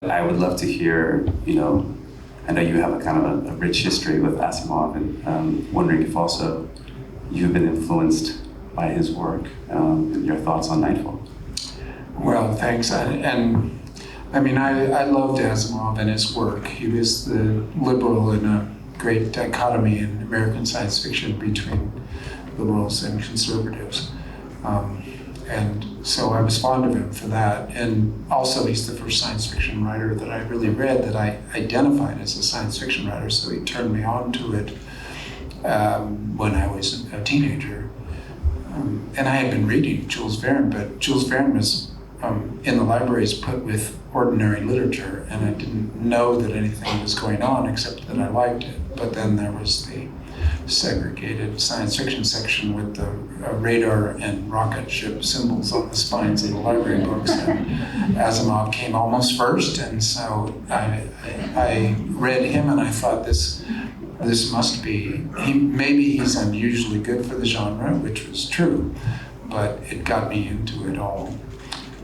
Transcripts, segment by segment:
I would love to hear, I know you have a kind of a rich history with Asimov, and wondering if also you've been influenced by his work, and your thoughts on Nightfall. Well, thanks. I loved Asimov and his work. He was the liberal in a great dichotomy in American science fiction between liberals and conservatives. And so I was fond of him for that. And also he's the first science fiction writer that I really read that I identified as a science fiction writer, so he turned me on to it when I was a teenager. And I had been reading Jules Verne, but Jules Verne was in the libraries put with ordinary literature, and I didn't know that anything was going on except that I liked it. But then there was the segregated science fiction section with the radar and rocket ship symbols on the spines of the library books, and Asimov came almost first, and so I read him and I thought this must be, maybe he's unusually good for the genre, which was true, but it got me into it all.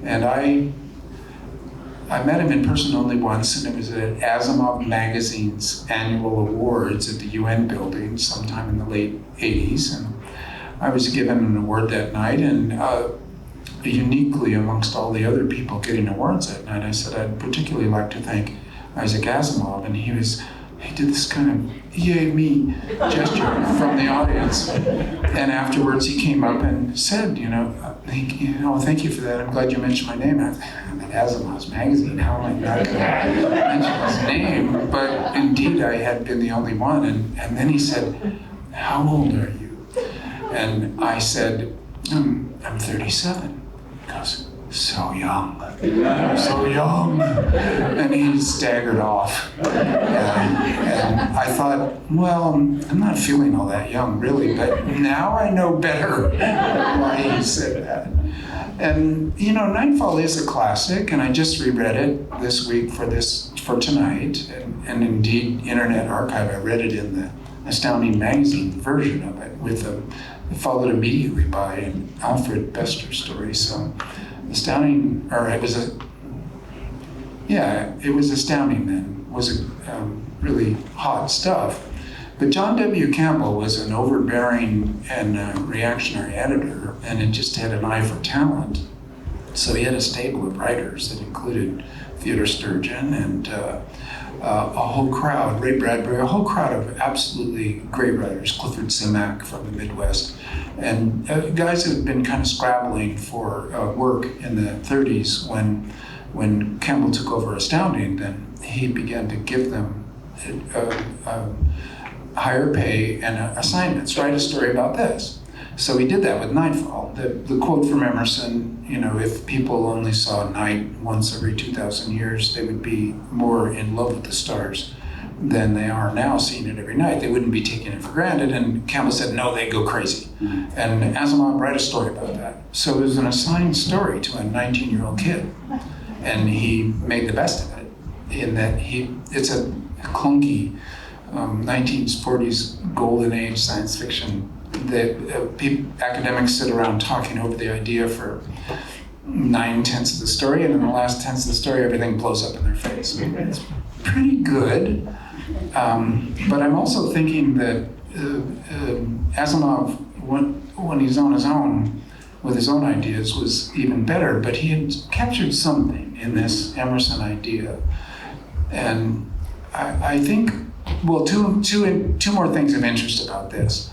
And I met him in person only once, and it was at Asimov Magazine's annual awards at the UN building sometime in the late 80s. And I was given an award that night, and uniquely amongst all the other people getting awards that night, I said I'd particularly like to thank Isaac Asimov, and he did this kind of yay me gesture from the audience. And afterwards he came up and said, thank you for that. I'm glad you mentioned my name. I'm at Asimov's magazine. How am I not going to mention his name? But indeed, I had been the only one. And then he said, how old are you? And I said, I'm 37. He goes, so young, so young. And he staggered off. And I thought, well, I'm not feeling all that young, really, but now I know better why he said that. And, Nightfall is a classic, and I just reread it this week for tonight. And indeed, Internet Archive, I read it in the Astounding Magazine version of it, followed immediately by an Alfred Bester story. So it was astounding then. It was really hot stuff. But John W. Campbell was an overbearing and reactionary editor, and it just had an eye for talent. So he had a stable of writers that included Theodore Sturgeon and a whole crowd, Ray Bradbury, a whole crowd of absolutely great writers, Clifford Simak from the Midwest, and guys that had been kind of scrabbling for work in the 30s. When Campbell took over Astounding, then he began to give them higher pay and assignments. Write a story about this. So he did that with Nightfall. The quote from Emerson, if people only saw night once every 2,000 years, they would be more in love with the stars than they are now seeing it every night. They wouldn't be taking it for granted. And Campbell said, no, they'd go crazy. Mm-hmm. And Asimov write a story about that. So it was an assigned story to a 19-year-old kid. And he made the best of it in that it's a clunky 1940s golden age science fiction that academics sit around talking over the idea for 9/10 of the story, and in the last 10th of the story, everything blows up in their face. It's pretty good, but I'm also thinking that Asimov, when he's on his own with his own ideas, was even better, but he had captured something in this Emerson idea. And I think, well, two more things of interest about this.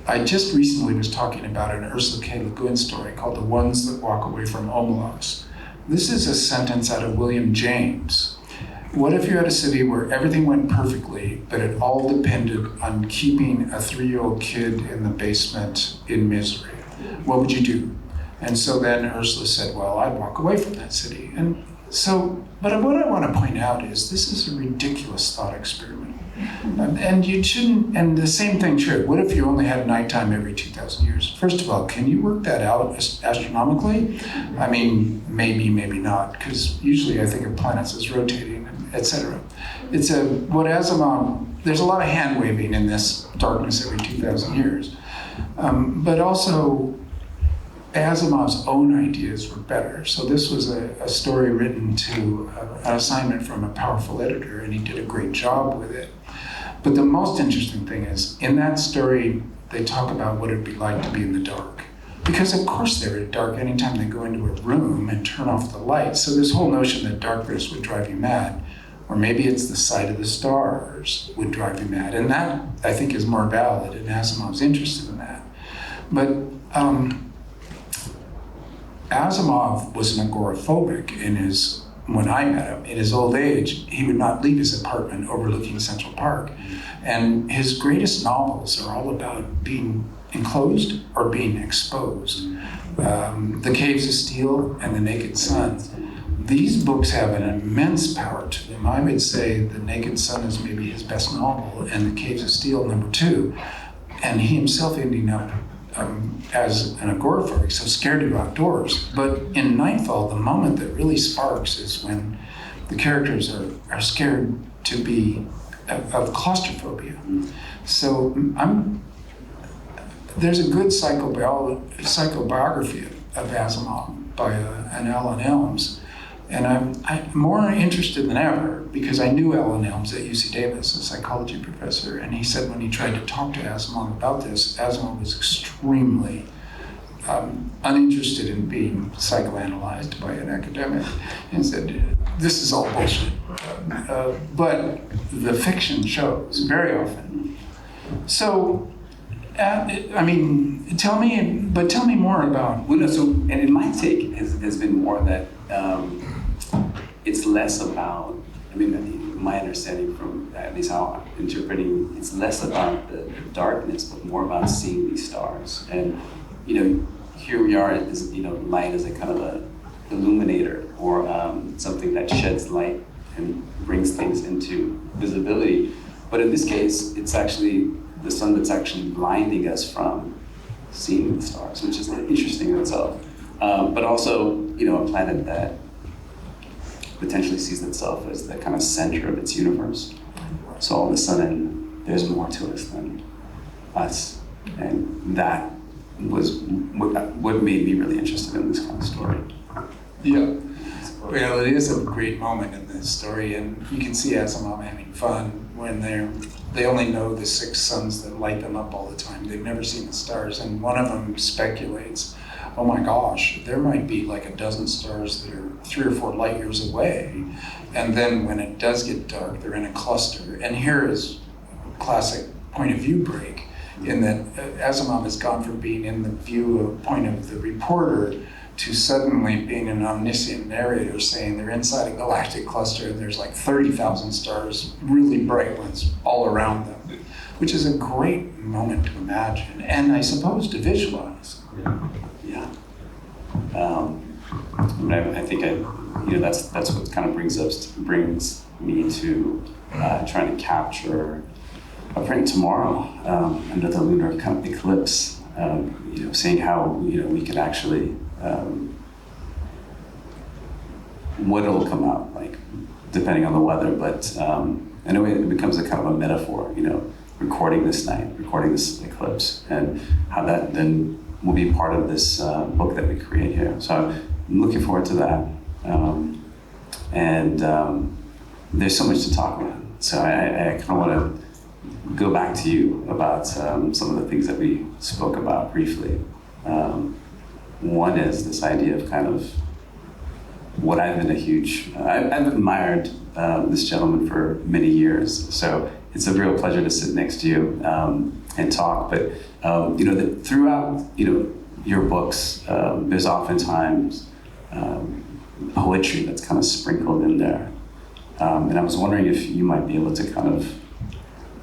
I just recently was talking about an Ursula K. Le Guin story called The Ones That Walk Away from Omelas. This is a sentence out of William James. What if you had a city where everything went perfectly, but it all depended on keeping a 3-year-old kid in the basement in misery? What would you do? And so then Ursula said, well, I'd walk away from that city. And so, but what I want to point out is this is a ridiculous thought experiment. And you shouldn't, and the same thing true. What if you only had nighttime every 2,000 years? First of all, can you work that out astronomically? I mean, maybe not, because usually I think of planets as rotating, etc. There's a lot of hand waving in this darkness every 2,000 years. But also, Asimov's own ideas were better. So this was a story written to an assignment from a powerful editor, and he did a great job with it. But the most interesting thing is, in that story, they talk about what it'd be like to be in the dark. Because of course they're dark anytime they go into a room and turn off the lights. So this whole notion that darkness would drive you mad, or maybe it's the sight of the stars would drive you mad. And that, I think, is more valid, and Asimov's interested in that. But Asimov was an agoraphobic when I met him. In his old age, he would not leave his apartment overlooking Central Park. And his greatest novels are all about being enclosed or being exposed. The Caves of Steel and The Naked Sun. These books have an immense power to them. I would say The Naked Sun is maybe his best novel, and The Caves of Steel, #2. And he himself ending up as an agoraphobic, so scared to go outdoors. But in Nightfall, the moment that really sparks is when the characters are scared to be of claustrophobia. So there's a good psychobiography of Asimov by an Alan Elms. And I'm more interested than ever because I knew Alan Elms at UC Davis, a psychology professor, and he said when he tried to talk to Asimov about this, Asimov was extremely uninterested in being psychoanalyzed by an academic, and said, this is all bullshit. But the fiction shows very often. So, I mean, tell me more about. Well, no, so, and in my take has been more that it's less about, I mean, my understanding from at least how I'm interpreting, it's less about the darkness, but more about seeing these stars. And, here we are, as, light as a kind of a illuminator or something that sheds light and brings things into visibility. But in this case, it's actually the sun that's actually blinding us from seeing the stars, which is interesting in itself. But also, a planet that potentially sees itself as the kind of center of its universe. So all of a sudden, there's more to us than us. And that was what made me really interested in this kind of story. Yeah. Well, it is a great moment in this story, and you can see Asimov having fun when they only know the 6 suns that light them up all the time. They've never seen the stars, and one of them speculates, oh my gosh, there might be like a dozen stars that are 3 or 4 light years away. And then when it does get dark, they're in a cluster. And here is a classic point of view break in that Asimov has gone from being in the point of the reporter to suddenly being an omniscient narrator saying they're inside a galactic cluster and there's like 30,000 stars, really bright ones, all around them, which is a great moment to imagine and I suppose to visualize. Yeah. I think that's what kind of brings me to trying to capture a print tomorrow under the lunar kind of eclipse. Seeing how we could actually what it'll come out like, depending on the weather. But in a way, it becomes a kind of a metaphor. Recording this night, recording this eclipse, and how that then will be part of this book that we create here. So I'm looking forward to that. And there's so much to talk about. So I kind of want to go back to you about some of the things that we spoke about briefly. One is this idea of kind of what I've been I've admired this gentleman for many years. So it's a real pleasure to sit next to you and talk. But that throughout your books, there's oftentimes poetry that's kind of sprinkled in there. And I was wondering if you might be able to kind of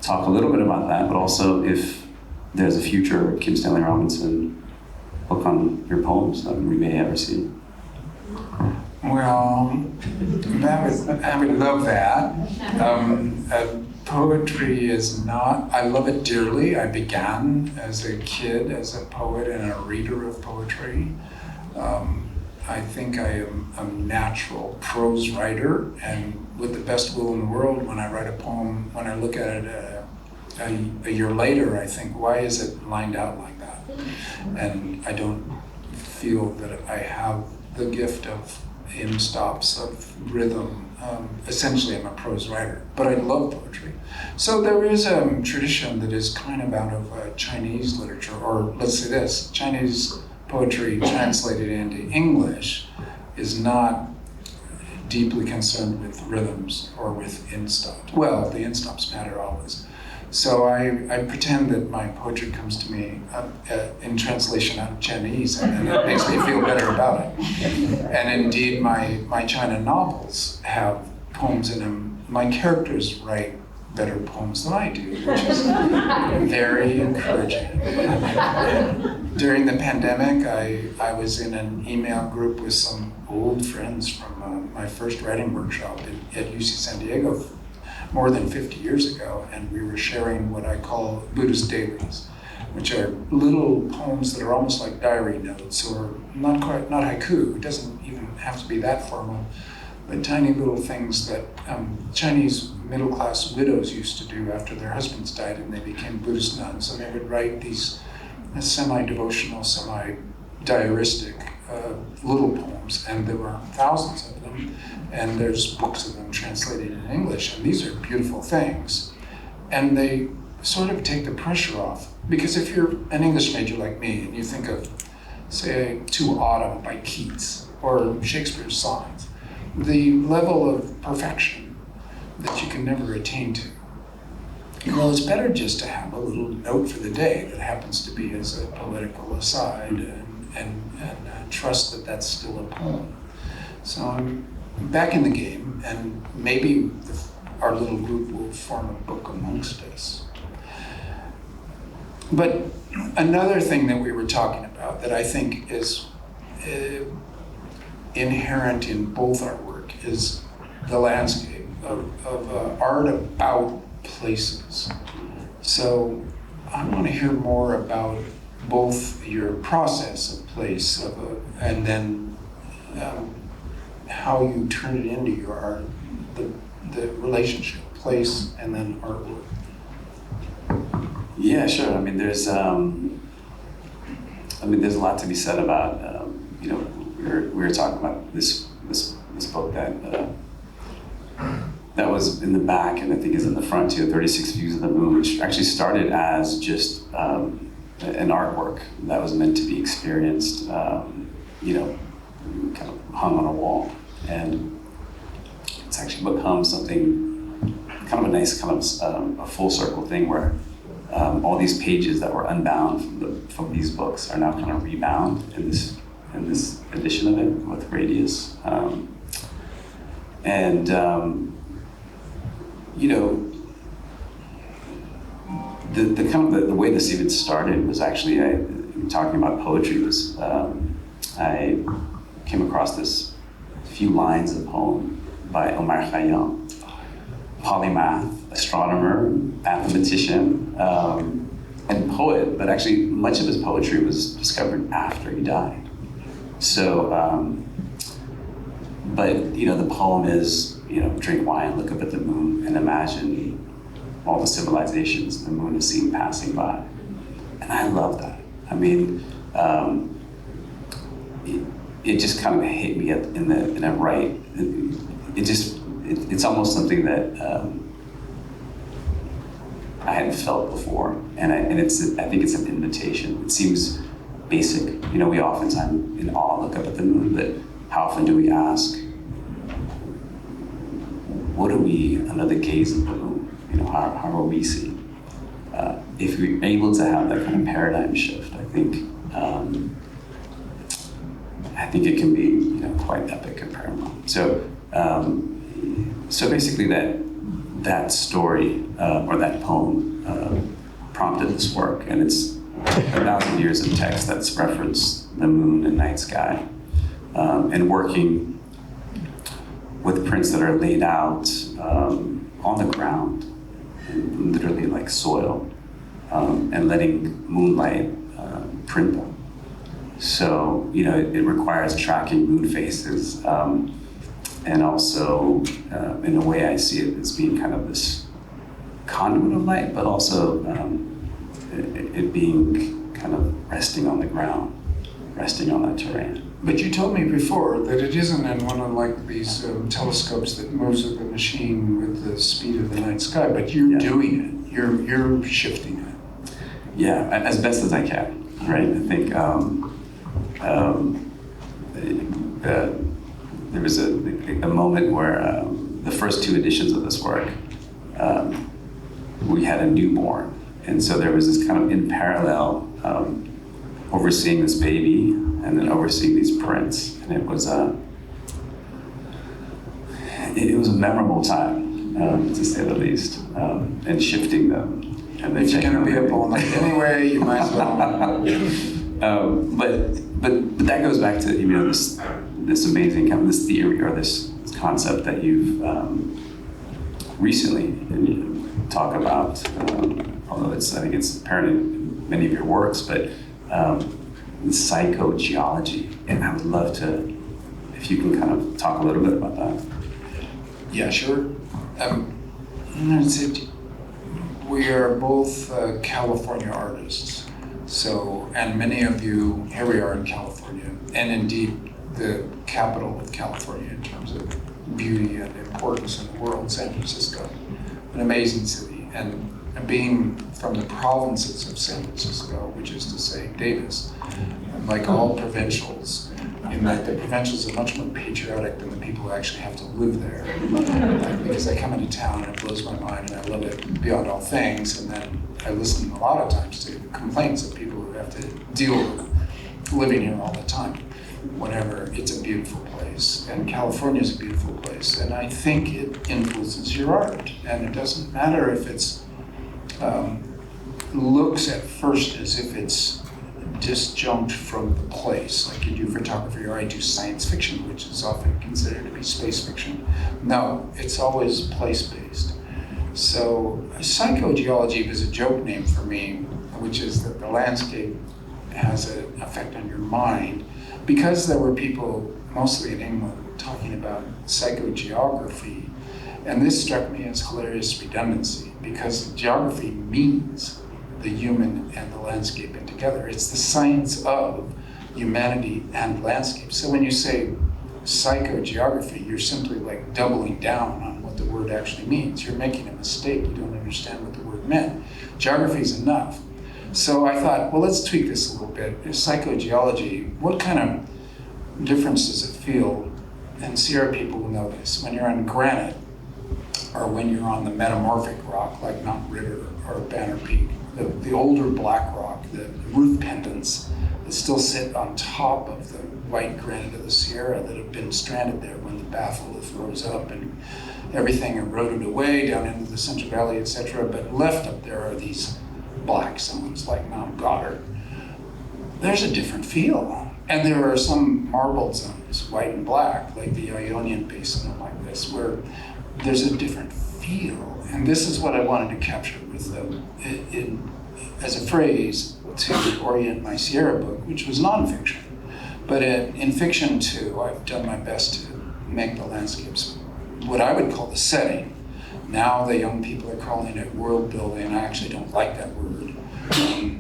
talk a little bit about that, but also if there's a future Kim Stanley Robinson book on your poems that we may ever see. Well, I would love that. Poetry is not, I love it dearly. I began as a kid as a poet and a reader of poetry. I think I am a natural prose writer, and with the best will in the world, when I write a poem, when I look at it a year later, I think, why is it lined out like that? And I don't feel that I have the gift of in stops of rhythm. Essentially, I'm a prose writer, but I love poetry. So there is a tradition that is kind of out of Chinese literature, or let's say this, Chinese poetry translated into English is not deeply concerned with rhythms or with in-stops. Well, the in-stops matter always. So I pretend that my poetry comes to me in translation out of Chinese, and it makes me feel better about it. And indeed, my China novels have poems in them. My characters write better poems than I do, which is very encouraging. During the pandemic, I was in an email group with some old friends from my first writing workshop at UC San Diego more than 50 years ago, and we were sharing what I call Buddhist dailies, which are little poems that are almost like diary notes, or not haiku. It doesn't even have to be that formal, but tiny little things that Chinese middle-class widows used to do after their husbands died and they became Buddhist nuns. And they would write these semi-devotional, semi-diaristic little poems, and there were thousands of them, and there's books of them translated in English, and these are beautiful things. And they sort of take the pressure off, because if you're an English major like me, and you think of, say, To Autumn by Keats, or Shakespeare's sonnets, the level of perfection that you can never attain to. Well, it's better just to have a little note for the day that happens to be as a political aside, and trust that that's still a poem. So I'm back in the game, and maybe our little group will form a book amongst us. But another thing that we were talking about that I think is inherent in both our work is the landscape of art about places. So I want to hear more about both your process of place and then how you turn it into your art, the relationship, place, and then artwork. Yeah, sure. I mean, there's a lot to be said about, we were talking about this book that was in the back, and I think is in the front too, 36 Views of the Moon, which actually started as just an artwork that was meant to be experienced, kind of hung on a wall. And it's actually become something, kind of a nice kind of a full circle thing where all these pages that were unbound from these books are now kind of rebound in this edition of it with Radius. The way this even started was actually, talking about poetry, was I came across this few lines of poem by Omar Khayyam, polymath, astronomer, mathematician, and poet, but actually much of his poetry was discovered after he died. So, the poem is, drink wine, look up at the moon, and imagine all the civilizations the moon is seen passing by. And I love that. I mean, it just kind of hit me in a right. It's almost something that I hadn't felt before, and I think it's an invitation. It seems basic. We oftentimes in awe look up at the moon, but how often do we ask, what are we under the gaze of the moon? How are we seen? If we're able to have that kind of paradigm shift, I think it can be quite epic and paramount. So basically that story or that poem prompted this work, and it's 1,000 years of text that's referenced the moon and night sky, and working with prints that are laid out on the ground, literally like soil, and letting moonlight print them. So, it requires tracking moon faces, and also, in a way I see it as being kind of this conduit of light, but also it being kind of resting on the ground. resting on that terrain. But you told me before that it isn't in one of like these telescopes that moves with the machine with the speed of the night sky, but you're doing it. You're shifting it. Yeah, as best as I can, right? I think there was a moment where the first two editions of this work, we had a newborn. And so there was this kind of in parallel overseeing this baby and then overseeing these prints. And it was a memorable time, to say the least, and shifting them. And if you're going to be up all night anyway, you might as well. But that goes back to this amazing kind of this theory or this concept that you've recently talk about, although I think it's apparent in many of your works, but psychogeology. And I would love to, if you can kind of talk a little bit about that. Yeah, sure. We are both California artists. So, and many of you, here we are in California, and indeed the capital of California in terms of beauty and importance in the world, San Francisco, an amazing city. And being from the provinces of San Francisco, which is to say Davis, like all provincials, in that the provincials are much more patriotic than the people who actually have to live there. Because I come into town and it blows my mind and I love it beyond all things, and then I listen a lot of times to complaints of people who have to deal with living here all the time. Whenever it's a beautiful place, and California is a beautiful place, and I think it influences your art. And it doesn't matter if it's looks at first as if it's disjunct from the place, like you do photography or I do science fiction, which is often considered to be space fiction. No, it's always place-based. So psychogeology was a joke name for me, which is that the landscape has an effect on your mind, because there were people, mostly in England, talking about psychogeography. And this struck me as hilarious redundancy, because geography means the human and the landscape in together. It's the science of humanity and landscape. So when you say psychogeography, you're simply like doubling down on what the word actually means. You're making a mistake. You don't understand what the word meant. Geography is enough. So I thought, well, let's tweak this a little bit. Psychogeology, what kind of difference does it feel? And Sierra people will know this. When you're on granite, or when you're on the metamorphic rock, like Mount Ritter or Banner Peak, the older black rock, the roof pendants that still sit on top of the white granite of the Sierra that have been stranded there when the batholith rose up and everything eroded away down into the Central Valley, etc. But left up there are these black zones like Mount Goddard. There's a different feel. And there are some marbled zones, white and black, like the Ionian Basin and like this, where there's a different feel. And this is what I wanted to capture with as a phrase to orient my Sierra book, which was nonfiction. But in fiction too, I've done my best to make the landscapes what I would call the setting. Now the young people are calling it world building. I actually don't like that word.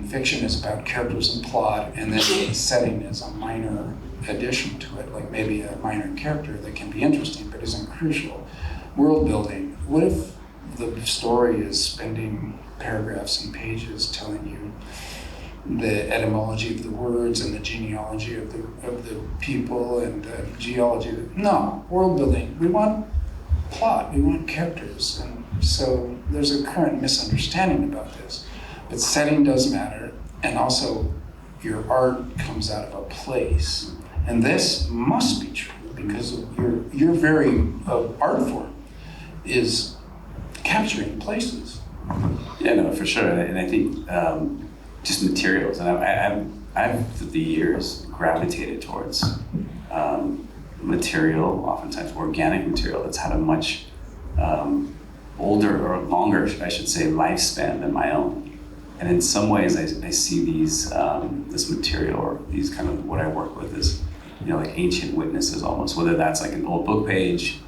Fiction is about characters and plot, and then the setting is a minor addition to it, like maybe a minor character that can be interesting but isn't crucial. World building. What if the story is spending paragraphs and pages telling you the etymology of the words and the genealogy of the people and the geology? No, world building. We want plot. We want characters, and so there's a current misunderstanding about this. But setting does matter, and also your art comes out of a place, and this must be true because your very art form is capturing places. Yeah, no, for sure. And I think just materials. And I've through the years gravitated towards material, oftentimes organic material, that's had a much older or longer, I should say, lifespan than my own. And in some ways, I see these this material, or these kind of what I work with is, like ancient witnesses almost. Whether that's like an old book page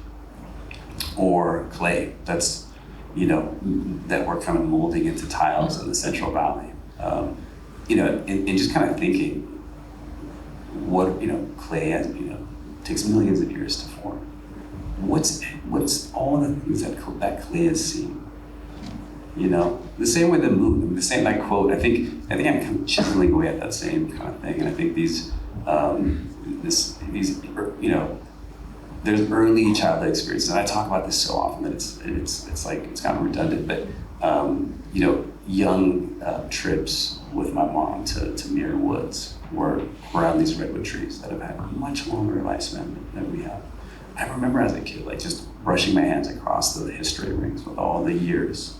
or clay that's, that we're kind of molding into tiles in the Central Valley. In just kind of thinking, what, clay, takes millions of years to form. What's all the things that clay has seen? The same with the moon, the same like quote. I think I'm kind of chiseling away at that same kind of thing, and I think these there's early childhood experiences, and I talk about this so often that it's like it's kind of redundant, but young trips with my mom to Muir Woods were around these redwood trees that have had much longer lifespan than we have. I remember as a kid, like just brushing my hands across the history rings with all the years,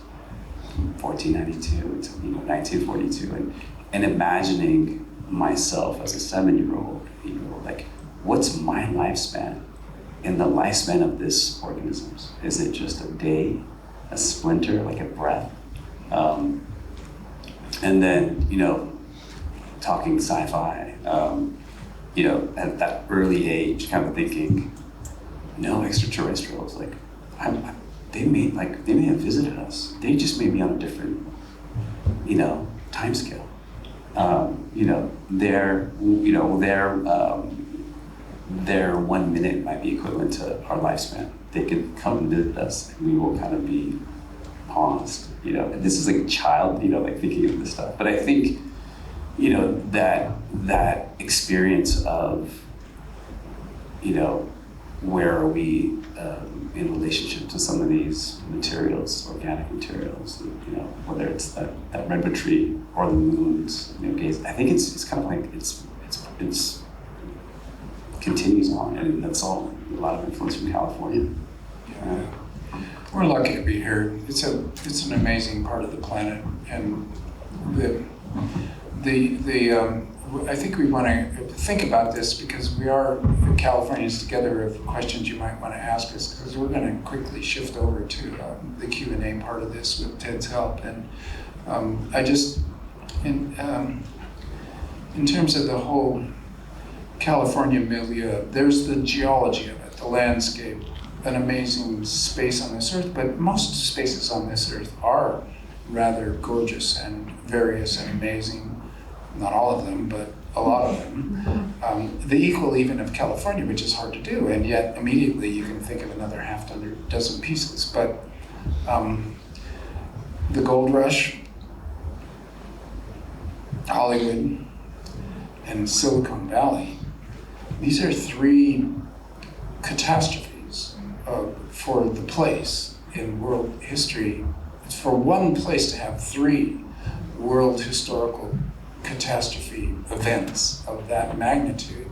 1492 to 1942, and imagining myself as a 7-year-old, like what's my lifespan in the lifespan of this organisms? Is it just a day, a splinter, like a breath? And then, talking sci-fi, at that early age, kind of thinking, no extraterrestrials, like, they may have visited us. They just may be on a different, time scale. Their 1 minute might be equivalent to our lifespan. They could come and visit us, and we will kind of be paused. And this is like a child, like thinking of this stuff. But I think, that experience of, where are we in relationship to some of these materials, organic materials, whether it's that redwood tree or the moon's gaze. I think it's kind of like it's continues on, and that's all a lot of influence from California. Yeah. We're lucky to be here. It's an amazing part of the planet, and I think we want to think about this because we are Californians together of questions you might want to ask us, because we're going to quickly shift over to the Q&A part of this with Ted's help. And in terms of the whole California milieu, there's the geology of it, the landscape, an amazing space on this earth, but most spaces on this earth are rather gorgeous and various and amazing. Not all of them, but a lot of them. The equal even of California, which is hard to do, and yet immediately you can think of another dozen pieces. But the gold rush, Hollywood, and Silicon Valley, these are three catastrophes for the place in world history. It's for one place to have three world historical catastrophe events of that magnitude.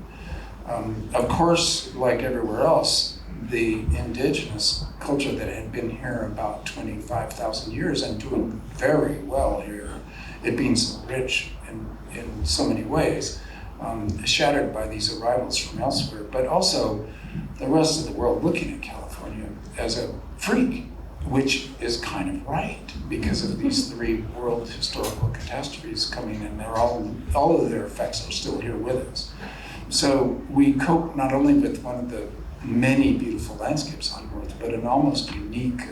Of course, like everywhere else, the indigenous culture that had been here about 25,000 years and doing very well here, it being so rich in so many ways, shattered by these arrivals from elsewhere, but also the rest of the world looking at California as a freak, which is kind of right because of these three world historical catastrophes coming in. All of their effects are still here with us. So we cope not only with one of the many beautiful landscapes on Earth, but an almost unique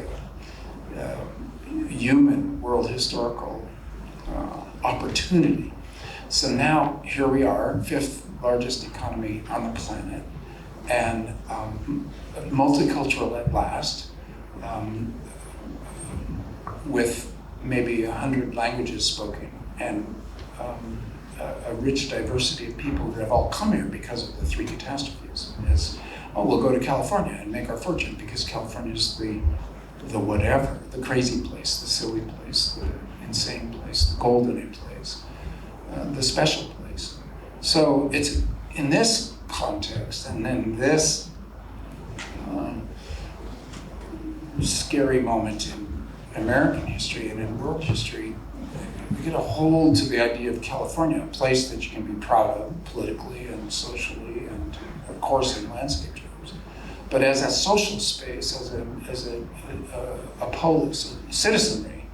human world historical opportunity. So now here we are, fifth largest economy on the planet, and multicultural at last, with maybe 100 languages spoken, and a rich diversity of people that have all come here because of the three catastrophes. We'll go to California and make our fortune because California is the whatever, the crazy place, the silly place, the insane place, the golden place, the special place. So it's in this context, and then this scary moment in American history and in world history, we get a hold to the idea of California, a place that you can be proud of politically and socially, and of course in landscape terms. But as a social space, as a polis, citizenry,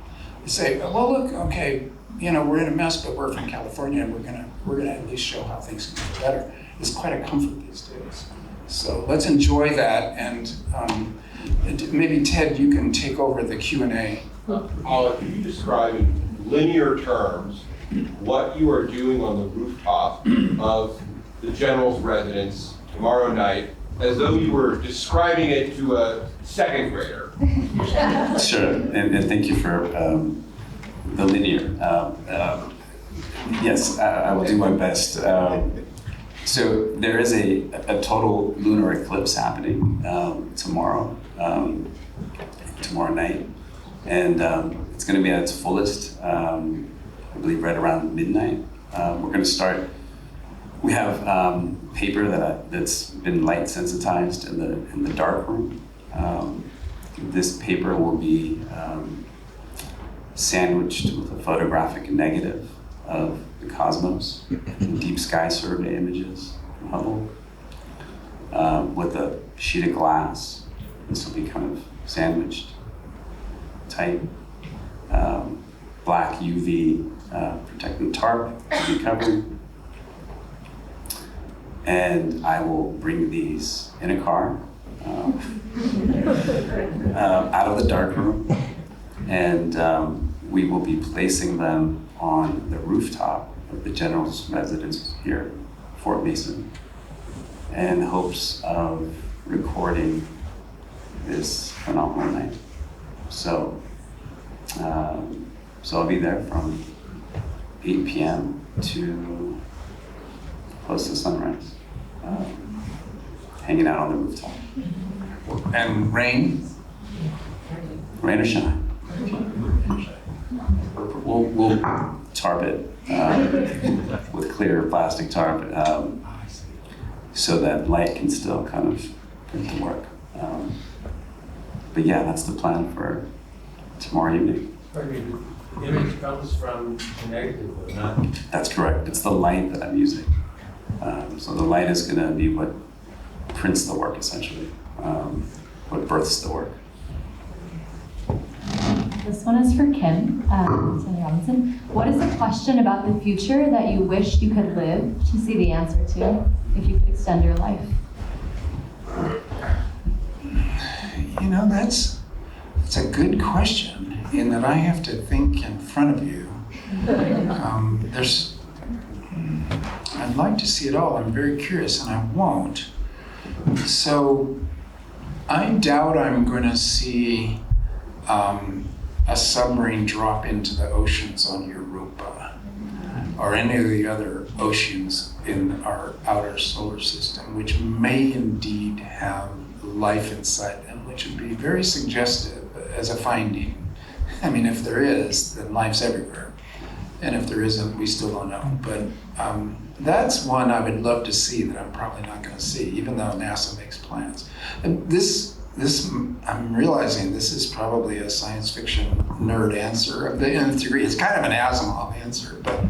you say, well, look, okay, we're in a mess, but we're from California, and we're gonna at least show how things can get better. It's quite a comfort these days. So let's enjoy that, and maybe Ted, you can take over the Q&A. Can you describe in linear terms what you are doing on the rooftop of the general's residence tomorrow night as though you were describing it to a second grader. Sure, and thank you for the linear. Yes, I will do my best. So there is a total lunar eclipse happening tomorrow night, and it's going to be at its fullest, I believe right around midnight. We're going to start. We have paper that's been light sensitized in the dark room. This paper will be sandwiched with a photographic negative of the cosmos, and deep sky survey images from Hubble, with a sheet of glass. This will be kind of sandwiched tight. Black UV protecting tarp to be covered. And I will bring these in a car out of the dark room, and we will be placing them on the rooftop of the general's residence here, Fort Mason, in hopes of recording this phenomenal night. So I'll be there from 8 p.m. to close to sunrise, hanging out on the rooftop. And rain? Rain or shine. We'll tarp it with clear plastic tarp, so that light can still kind of print the work. But yeah, that's the plan for tomorrow evening. The image comes from the negative, but not. That's correct. It's the light that I'm using. So the light is going to be what prints the work, essentially, what births the work. This one is for Kim Stanley Robinson. What is a question about the future that you wish you could live to see the answer to, if you could extend your life? You know, that's a good question, in that I have to think in front of you. I'd like to see it all. I'm very curious, and I won't. So I doubt I'm going to see a submarine drop into the oceans on Europa or any of the other oceans in our outer solar system, which may indeed have life inside them, which would be very suggestive as a finding. I mean, if there is, then life's everywhere. And if there isn't, we still don't know. But that's one I would love to see that I'm probably not going to see, even though NASA makes plans. And this, I'm realizing this is probably a science fiction nerd answer of the nth degree. It's kind of an Asimov answer, but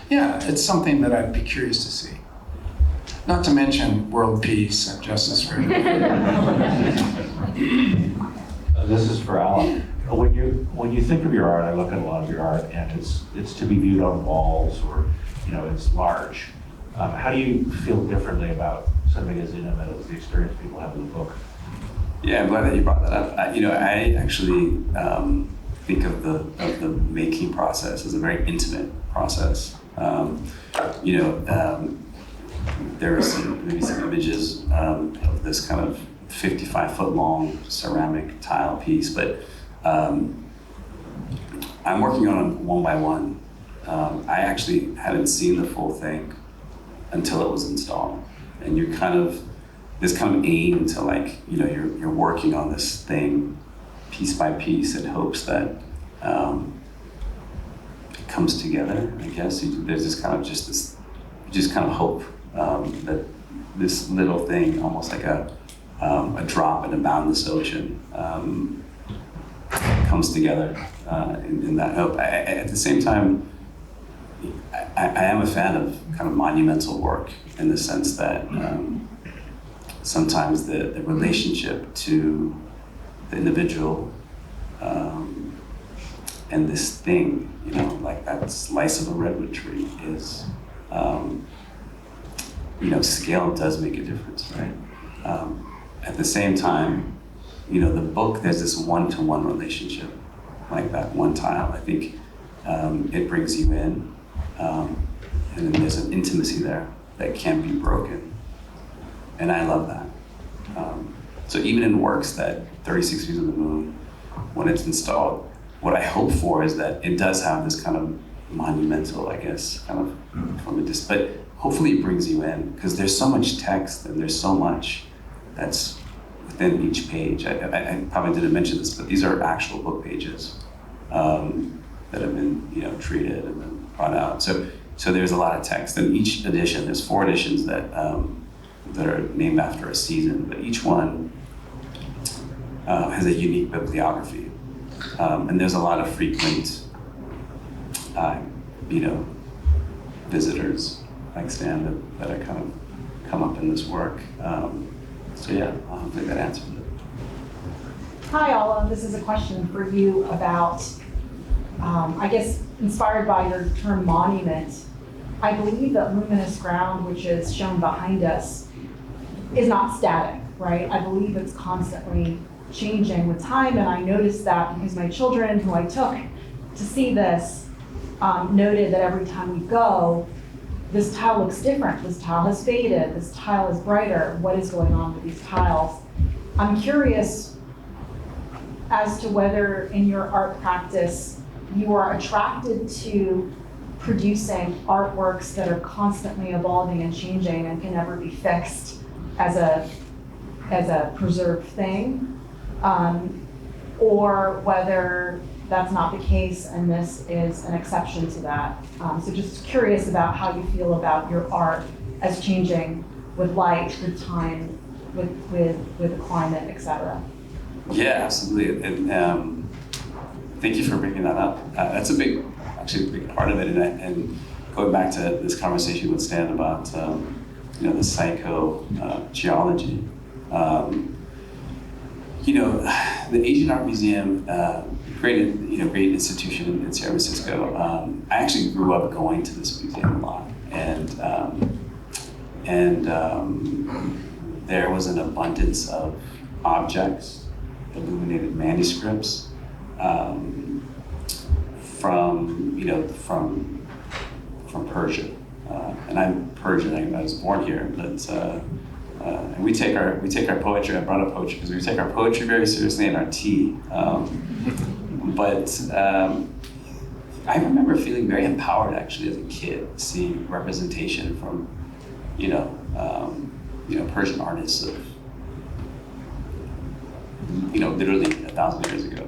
yeah, it's something that I'd be curious to see. Not to mention world peace and justice for everyone. This is for Alan. When you think of your art, I look at a lot of your art, and it's to be viewed on walls, or it's large. How do you feel differently about something as intimate as the experience people have with the book? Yeah, I'm glad that you brought that up. I actually think of the making process as a very intimate process. There's maybe some images of this kind of 55-foot long ceramic tile piece, but I'm working on it one by one. I actually hadn't seen the full thing until it was installed, and you're this kind of aim to you're working on this thing piece by piece in hopes that it comes together. I guess there's this kind of hope that this little thing, almost like a drop in a boundless ocean, comes together in that hope. At the same time, I am a fan of kind of monumental work in the sense that sometimes the relationship to the individual and this thing, like that slice of a redwood tree is, scale does make a difference, right? At the same time, the book, there's this one-to-one relationship, like that one tile. I think it brings you in, and then there's an intimacy there. that can't be broken. And I love that. So even in works that 36 Views of the Moon, when it's installed, what I hope for is that it does have this kind of monumental, I guess, kind of from a distance, but hopefully it brings you in, because there's so much text and there's so much that's within each page. I probably didn't mention this, but these are actual book pages that have been, treated and then brought out. So there's a lot of text, and each edition, there's 4 editions that are named after a season, but each one has a unique bibliography. And there's a lot of frequent, visitors like Stan that are kind of come up in this work. So yeah, hopefully that answers it. Hi, Ala. This is a question for you about, I guess, inspired by your term monument. I believe that luminous ground, which is shown behind us, is not static, right? I believe it's constantly changing with time, and I noticed that because my children, who I took to see this, noted that every time we go, this tile looks different. This tile has faded. This tile is brighter. What is going on with these tiles? I'm curious as to whether in your art practice you are attracted to producing artworks that are constantly evolving and changing and can never be fixed as a preserved thing, or whether that's not the case and this is an exception to that. So just curious about how you feel about your art as changing with light, with time, with the climate, et cetera. Yeah, absolutely. And thank you for bringing that up. That's a big part of it. And going back to this conversation with Stan about the psychogeology. The Asian Art Museum, great institution in San Francisco. I actually grew up going to this museum a lot, and there was an abundance of objects, illuminated manuscripts from Persia, and I'm Persian. I was born here, but and we take our poetry. I brought up poetry because we take our poetry very seriously and our tea. But I remember feeling very empowered actually as a kid, seeing representation from Persian artists of literally 1,000 years ago.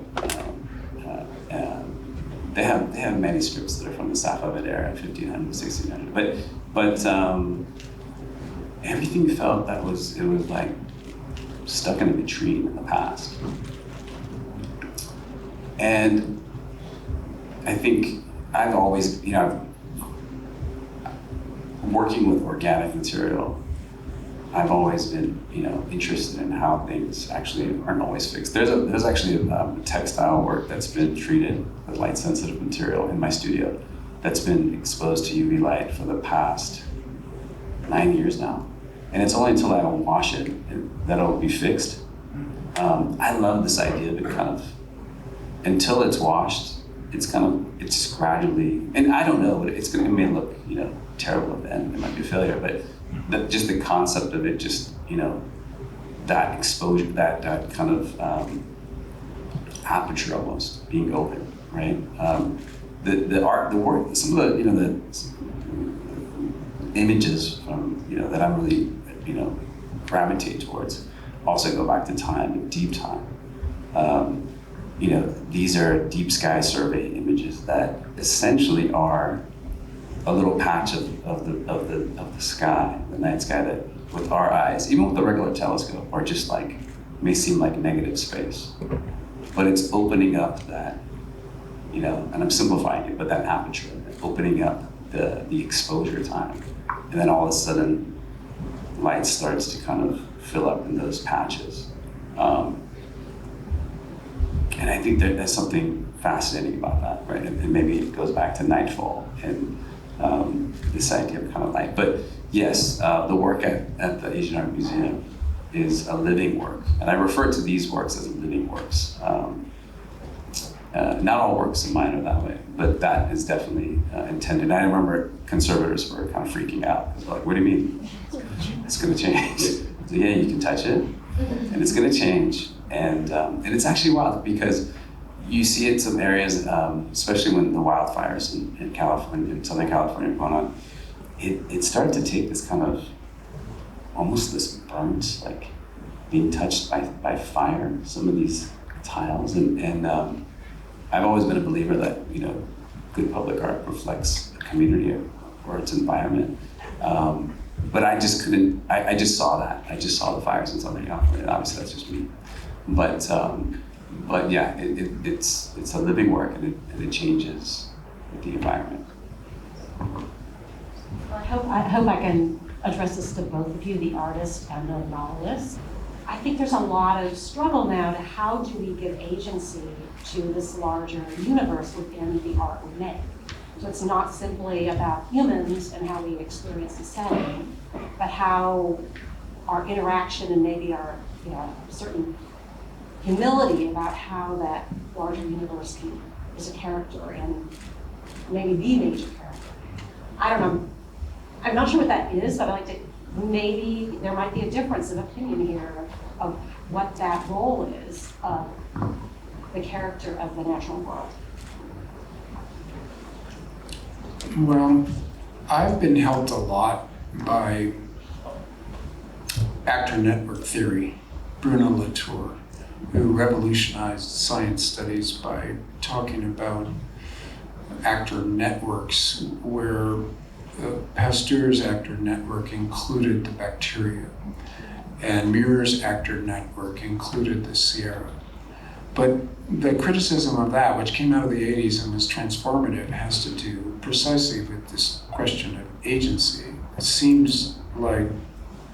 They have manuscripts that are from the Safavid era, 1500, 1600. But everything felt that it was like stuck in a vitrine in the past. And I think I've always, working with organic material, I've always been, interested in how things actually aren't always fixed. There's actually a textile work that's been treated with light-sensitive material in my studio that's been exposed to UV light for the past 9 years now. And it's only until I wash it that it'll be fixed. I love this idea of it kind of, until it's washed, it's gradually, and I don't know, it may look, terrible at the end, it might be a failure, but just the concept of it, just, that exposure, that kind of aperture almost being open, right? The art, the work, some of the images from, that I'm really, gravitate towards also go back to time and deep time. These are deep sky survey images that essentially are a little patch of the sky, the night sky, that with our eyes, even with the regular telescope, are just like, may seem like negative space. But it's opening up that, and I'm simplifying it, but that aperture, opening up the exposure time. And then all of a sudden, light starts to kind of fill up in those patches. And I think there's something fascinating about that, right? And maybe it goes back to Nightfall and this idea of kind of light. But yes, the work at the Asian Art Museum is a living work. And I refer to these works as living works. Not all works of mine are that way, but that is definitely intended. I remember conservators were kind of freaking out because they're like, "What do you mean? It's going to change?" So, yeah, you can touch it, and it's going to change. And it's actually wild because you see it in some areas, especially when the wildfires in California, in Southern California, going on. It started to take this kind of almost this burnt, like being touched by fire. Some of these tiles, and I've always been a believer that, you know, good public art reflects a community or its environment. But I just couldn't, I just saw that. I just saw the fires in Southern California. Obviously, that's just me. But yeah, it's a living work, and it changes with the environment. I hope I can address this to both of you, the artist and the novelist. I think there's a lot of struggle now to how do we give agency to this larger universe within the art we make. So it's not simply about humans and how we experience the setting, but how our interaction and maybe our, you know, certain humility about how that larger universe is a character and maybe the major character. I don't know. I'm not sure what that is, but I'd like to, maybe there might be a difference of opinion here of what that role is of the character of the natural world. Well, I've been helped a lot by actor network theory, Bruno Latour, who revolutionized science studies by talking about actor networks, where Pasteur's actor network included the bacteria, and Muir's actor network included the Sierra. But the criticism of that, which came out of the 80s and was transformative, has to do precisely with this question of agency. It seems like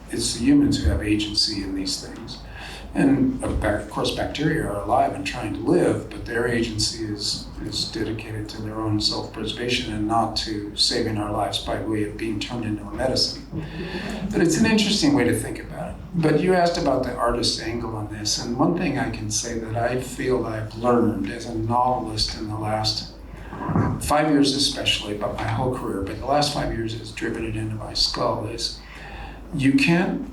it's the humans who have agency in these things. And of course, bacteria are alive and trying to live, but their agency is dedicated to their own self-preservation and not to saving our lives by way of being turned into a medicine. But it's an interesting way to think about it. But you asked about the artist's angle on this, and one thing I can say that I feel I've learned as a novelist in the last 5 years especially, but my whole career, but the last 5 years has driven it into my skull, is you can't,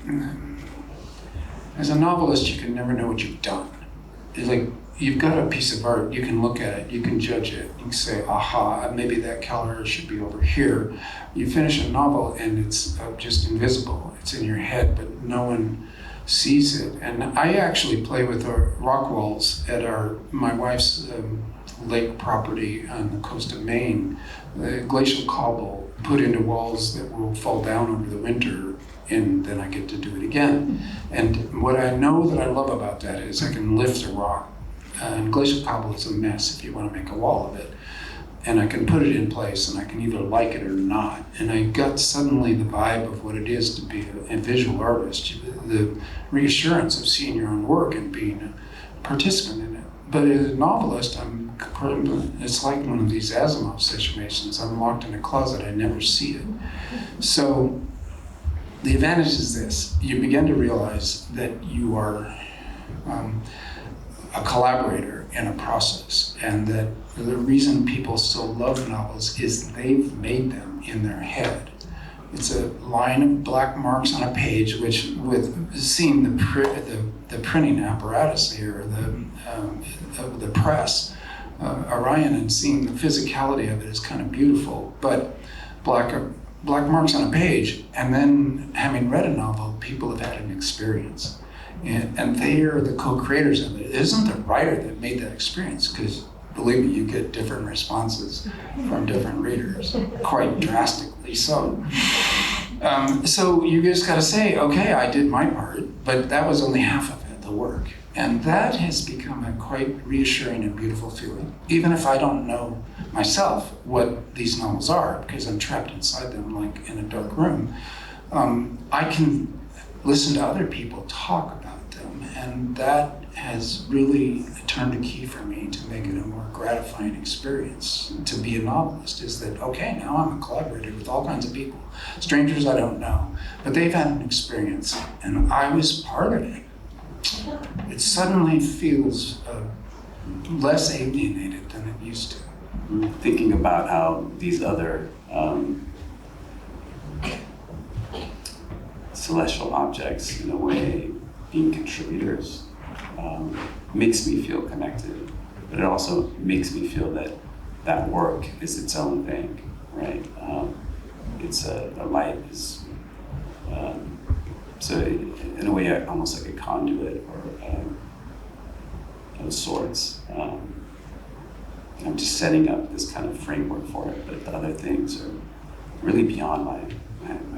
as a novelist, you can never know what you've done. It's like, you've got a piece of art, you can look at it, you can judge it, you can say, aha, maybe that color should be over here. You finish a novel and it's just invisible. It's in your head, but no one sees it. And I actually play with rock walls at my wife's lake property on the coast of Maine. The glacial cobble put into walls that will fall down over the winter, and then I get to do it again. And what I know that I love about that is I can lift a rock. And glacial cobble is a mess if you want to make a wall of it. And I can put it in place, and I can either like it or not. And I got suddenly the vibe of what it is to be a visual artist, the reassurance of seeing your own work and being a participant in it. But as a novelist, it's like one of these Asimov situations. I'm locked in a closet, I never see it. So the advantage is this: you begin to realize that you are a collaborator in a process, and that the reason people still love novels is they've made them in their head. It's a line of black marks on a page, which, with seeing the printing apparatus here, the press, Arion, and seeing the physicality of it is kind of beautiful. But black marks on a page, and then having read a novel, people have had an experience. And they are the co-creators of it. It isn't the writer that made that experience, because believe me, you get different responses from different readers, quite drastically so. So you just gotta say, okay, I did my part, but that was only half of it, the work. And that has become a quite reassuring and beautiful feeling. Even if I don't know myself what these novels are, because I'm trapped inside them like in a dark room, I can listen to other people talk about them, and that has really turned a key for me to make it a more gratifying experience to be a novelist. Is that, okay, now I'm a collaborator with all kinds of people, strangers I don't know, but they've had an experience and I was part of it. It suddenly feels less alienated than it used to. Thinking about how these other celestial objects, in a way, being contributors, makes me feel connected. But it also makes me feel that that work is its own thing, right? It's a light is, so in a way, almost like a conduit or of sorts. I'm just setting up this kind of framework for it, but the other things are really beyond my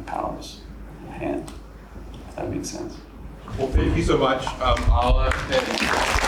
powers, my hand, if that makes sense. Well, thank you so much, Ala. And